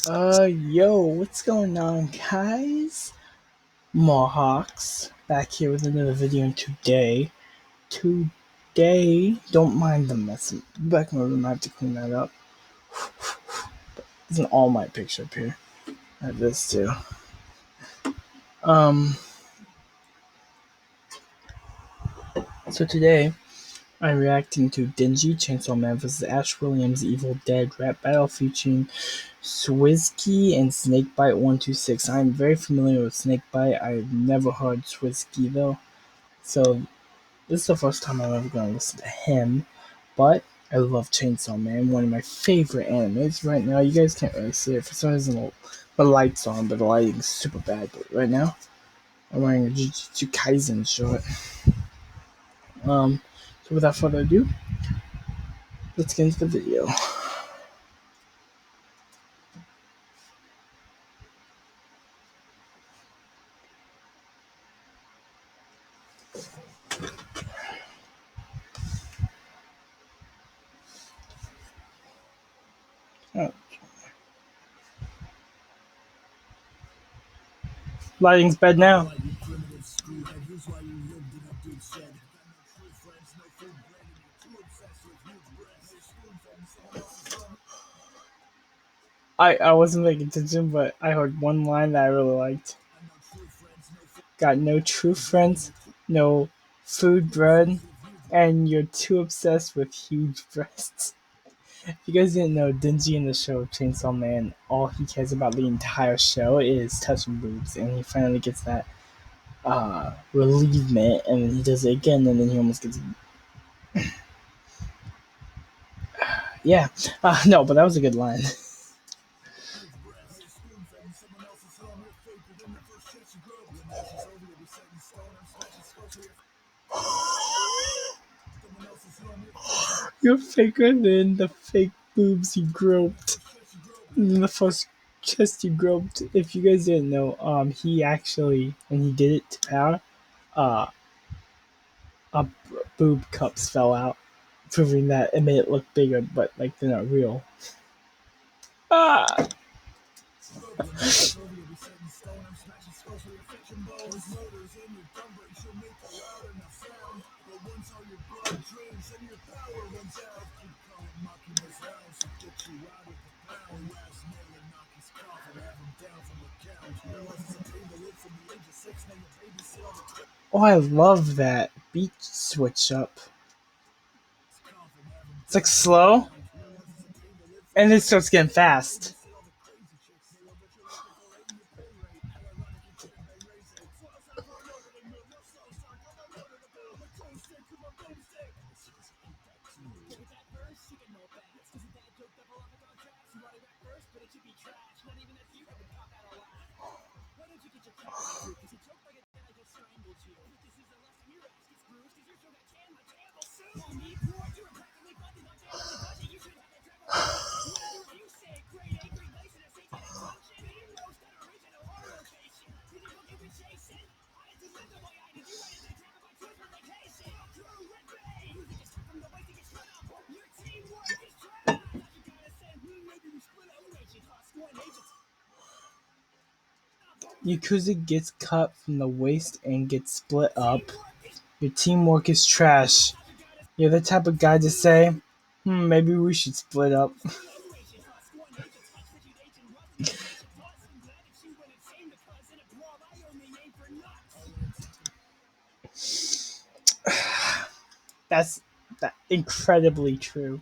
Yo, what's going on, guys? Mohawks back here with another video, and today, don't mind the mess. Back in the room, I have to clean that up. It's an all my picture up here. I have this too. Um, so today, I'm reacting to Denji Chainsaw Man vs. Ash Williams Evil Dead rap battle featuring Swizkey and Snakebite 126. I'm very familiar with Snakebite. I've never heard Swizkey though. So this is the first time I'm ever going to listen to him, but I love Chainsaw Man, one of my favorite animes. Right now, you guys can't really see it for some reason. The lights on, but the lighting's super bad. But right now, I'm wearing a Jujutsu Kaisen shirt. So without further ado, let's get into the video. Oh, lighting's bad now. I wasn't paying attention, but I heard one line that I really liked. Got no true friends, no food bread, and you're too obsessed with huge breasts. If you guys didn't know, Denji in the show Chainsaw Man, all he cares about the entire show is touching boobs, and he finally gets that relievement, and then he does it again, and then he almost gets. Yeah, no, but that was a good line. You're faker than the fake boobs he groped. In the first chest he groped. If you guys didn't know, he actually, when he did it to Power, uh, a boob cups fell out, proving that it made it look bigger, but like they're not real. Ah! Oh, I love that beat switch up. It's like slow, and it starts getting fast. Yakuza gets cut from the waist and gets split up. Your teamwork is trash. You're the type of guy to say, maybe we should split up. That's incredibly true.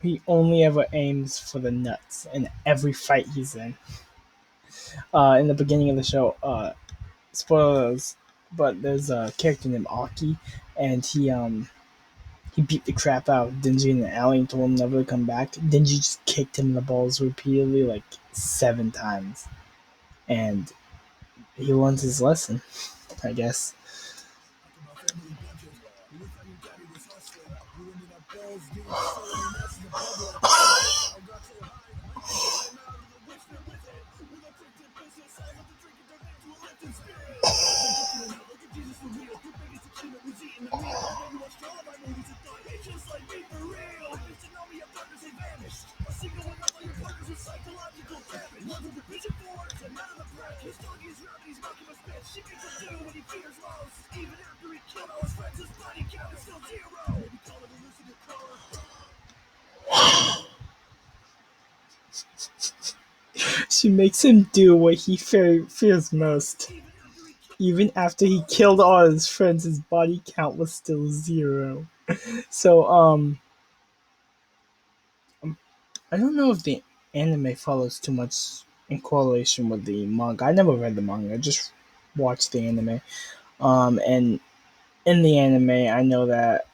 He only ever aims for the nuts in every fight he's in. In the beginning of the show, spoilers, but there's a character named Aki, and he beat the crap out of Denji in the alley and told him never to come back. Denji just kicked him in the balls repeatedly, like 7 times, and he learns his lesson, I guess. She makes him do what he fears most. Even after he killed all his friends, his body count was still 0. So, I don't know if the anime follows too much in correlation with the manga. I never read the manga, I just watched the anime. And in the anime, I know that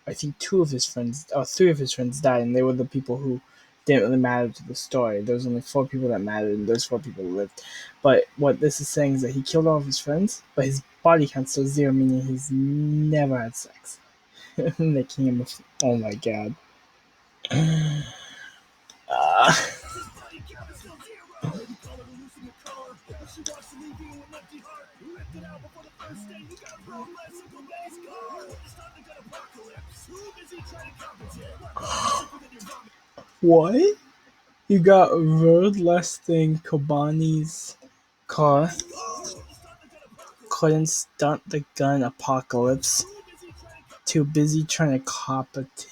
I think two of his friends, or three of his friends died, and they were the people who didn't really matter to the story. There was only 4 people that mattered, and those 4 people lived. But what this is saying is that he killed all of his friends, but his body count's still 0, meaning he's never had sex, making him. Oh my god. Uh, what? You got road less than Kobani's car couldn't stunt the gun apocalypse. Too busy trying to cop it.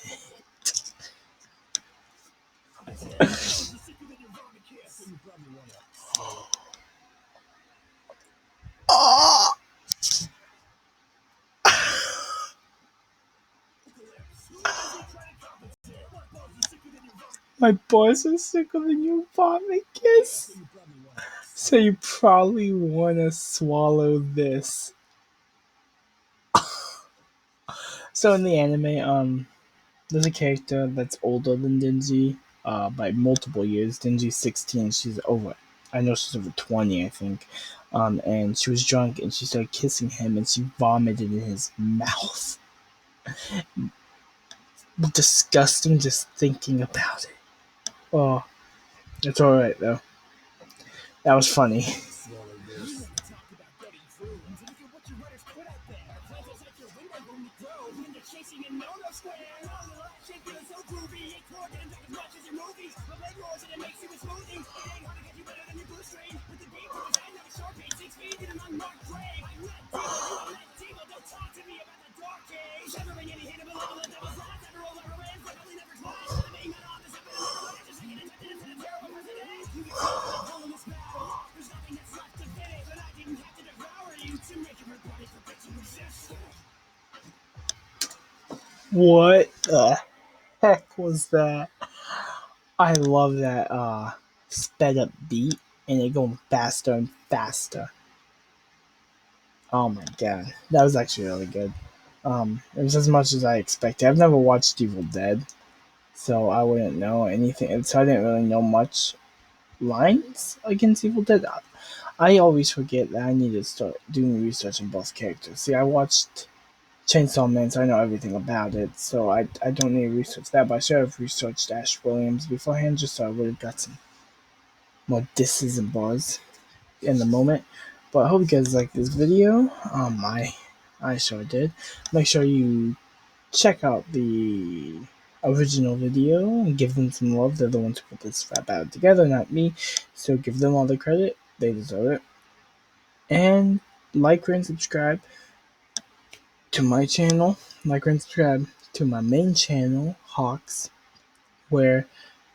Oh, my boys are sicker than your vomit kiss. So you probably wanna swallow this. So in the anime, there's a character that's older than Denji, by multiple years. Denji's 16, she's over. I know she's over 20, I think. And she was drunk and she started kissing him and she vomited in his mouth. Disgusting just thinking about it. Oh, it's alright though. That was funny. What the heck was that? I love that sped up beat and it going faster and faster. Oh my god, that was actually really good. It was as much as I expected. I've never watched Evil Dead, so I wouldn't know anything. So I didn't really know much lines against Evil Dead. I always forget that I need to start doing research on both characters. See, I watched Chainsaw Man, so I know everything about it. So I don't need to research that, but I should have researched Ash Williams beforehand, just so I would have got some more disses and bars in the moment. But I hope you guys like this video. I sure did. Make sure you check out the original video and give them some love. They're the ones who put this rap out together, not me. So give them all the credit. They deserve it. And like and subscribe to my channel. Like and subscribe to my main channel, Hawks, where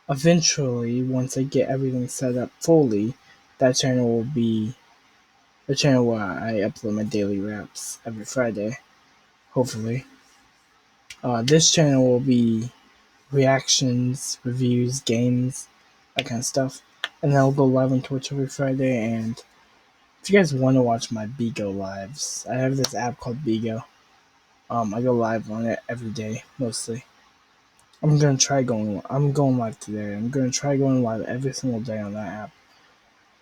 eventually, once I get everything set up fully, that channel will be the channel where I upload my daily raps every Friday, hopefully. This channel will be reactions, reviews, games, that kind of stuff. And then I'll go live on Twitch every Friday. And if you guys want to watch my Bigo lives, I have this app called Bigo. I go live on it every day, mostly. I'm going live today. I'm gonna try going live every single day on that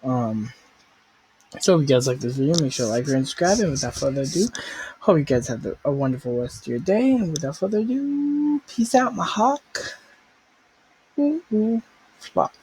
app. So if you guys like this video, make sure to like, and subscribe. And without further ado, hope you guys have a wonderful rest of your day. And without further ado, peace out, my hawk. Ooh, ooh, flop.